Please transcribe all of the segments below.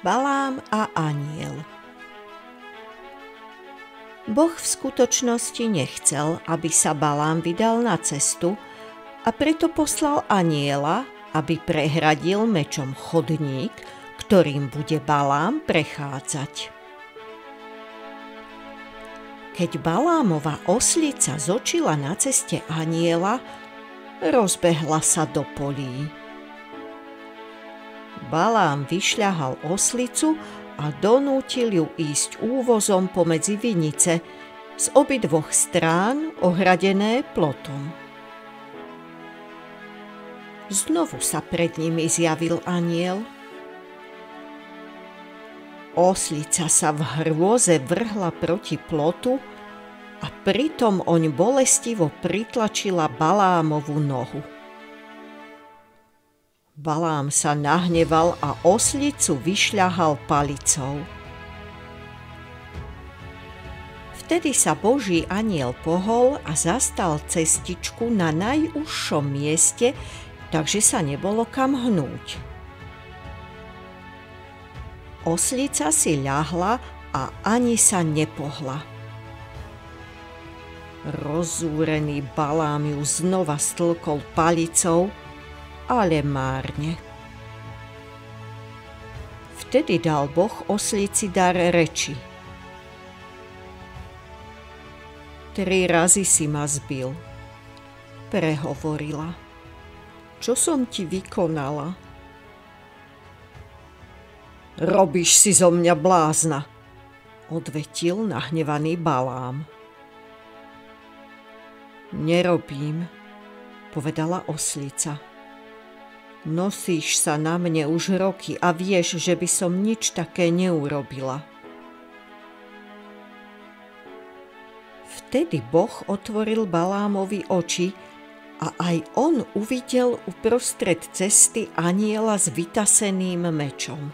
Balám a anjel. Boh v skutočnosti nechcel, aby sa Balám vydal na cestu, a preto poslal anjela, aby prehradil mečom chodník, ktorým bude Balám prechádzať. Keď Balámova oslica zočila na ceste anjela, rozbehla sa do polí. Balám vyšľahal oslicu a donútil ju ísť úvozom pomedzi vinice, z obidvoch strán ohradené plotom. Znovu sa pred nimi zjavil anjel. Oslica sa v hrôze vrhla proti plotu a pritom oň bolestivo pritlačila Balámovu nohu. Balám sa nahneval a oslicu vyšľahal palicou. Vtedy sa Boží anjel pohol a zastal cestičku na najúžšom mieste, takže sa nebolo kam hnúť. Oslica si ľahla a ani sa nepohla. Rozúrený Balám ju znova stlkol palicou, ale márne. Vtedy dal Boh oslici dar reči. 3 razy si ma zbil, prehovorila. Čo som ti vykonala? Robíš si zo mňa blázna, odvetil nahnevaný Balám. Nerobím, povedala oslica. Nosíš sa na mne už roky a vieš, že by som nič také neurobila. Vtedy Boh otvoril Balámovi oči a aj on uvidel uprostred cesty anjela s vytaseným mečom.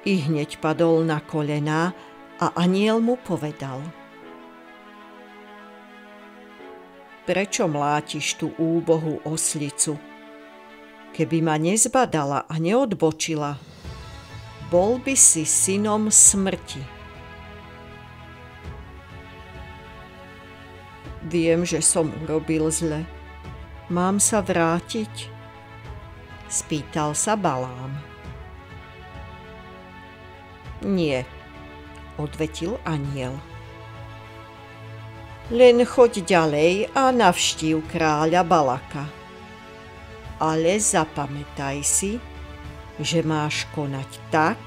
I hneď padol na kolená a anjel mu povedal: Prečo mlátiš tú úbohú oslicu? Keby ma nezbadala a neodbočila, bol by si synom smrti. Viem, že som urobil zle. Mám sa vrátiť? Spýtal sa Balám. Nie, odvetil anjel. Len choď ďalej a navštív kráľa Balaka. Ale zapamätaj si, že máš konať tak,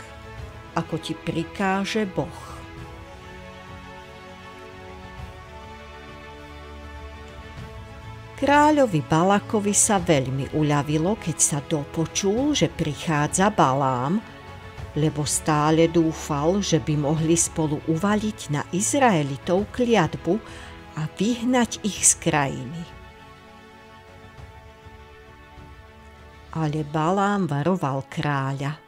ako ti prikáže Boh. Kráľovi Balakovi sa veľmi uľavilo, keď sa dopočul, že prichádza Balám, lebo stále dúfal, že by mohli spolu uvaliť na Izraelitov kliatbu a vyhnať ich z krajiny. Ale Balám varoval kráľa.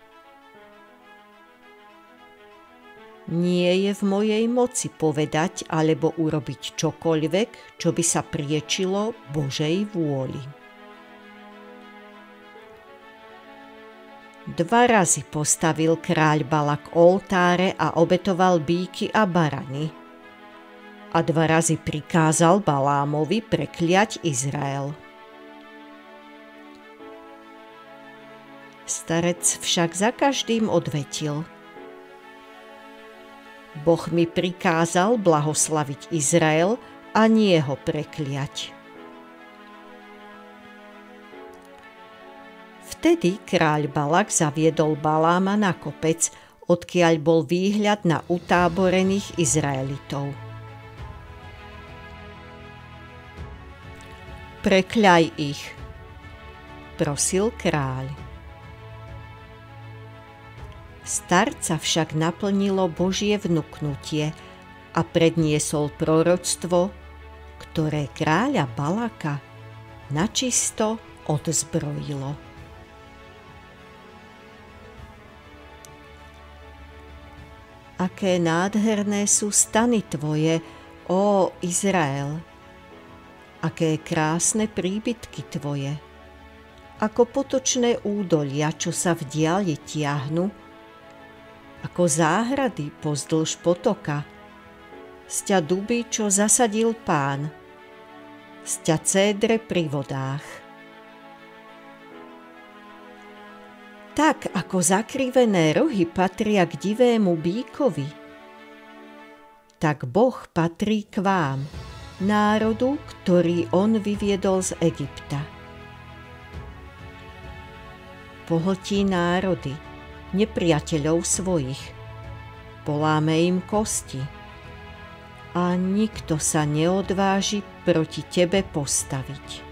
Nie je v mojej moci povedať alebo urobiť čokoľvek, čo by sa priečilo Božej vôli. 2 razy postavil kráľ Balak oltáre a obetoval býky a barany. A 2 razy prikázal Balámovi prekliať Izrael. Starec však za každým odvetil: Boh mi prikázal blahoslaviť Izrael a nie ho prekliať. Vtedy kráľ Balak zaviedol Baláma na kopec, odkiaľ bol výhľad na utáborených Izraelitov. Prekľaj ich, prosil kráľ. Starca však naplnilo Božie vnuknutie a predniesol proroctvo, ktoré kráľa Balaka načisto odzbrojilo. Aké nádherné sú stany tvoje, ó Izrael! Aké krásne príbytky tvoje! ako potočné údolia, čo sa v diali tiahnu, ako záhrady pozdĺž potoka, sťa duby, čo zasadil Pán, sťa cédre pri vodách. Tak ako zakrivené rohy patria k divému bíkovi, tak Boh patrí k vám, národu, ktorý on vyviedol z Egypta. Pohltí národy, nepriateľov svojich, poláme im kosti a nikto sa neodváži proti tebe postaviť.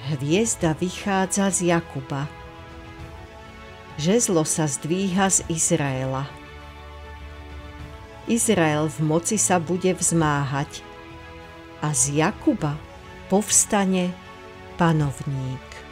Hviezda vychádza z Jakuba, žezlo sa zdvíha z Izraela. Izrael v moci sa bude vzmáhať a z Jakuba povstane panovník.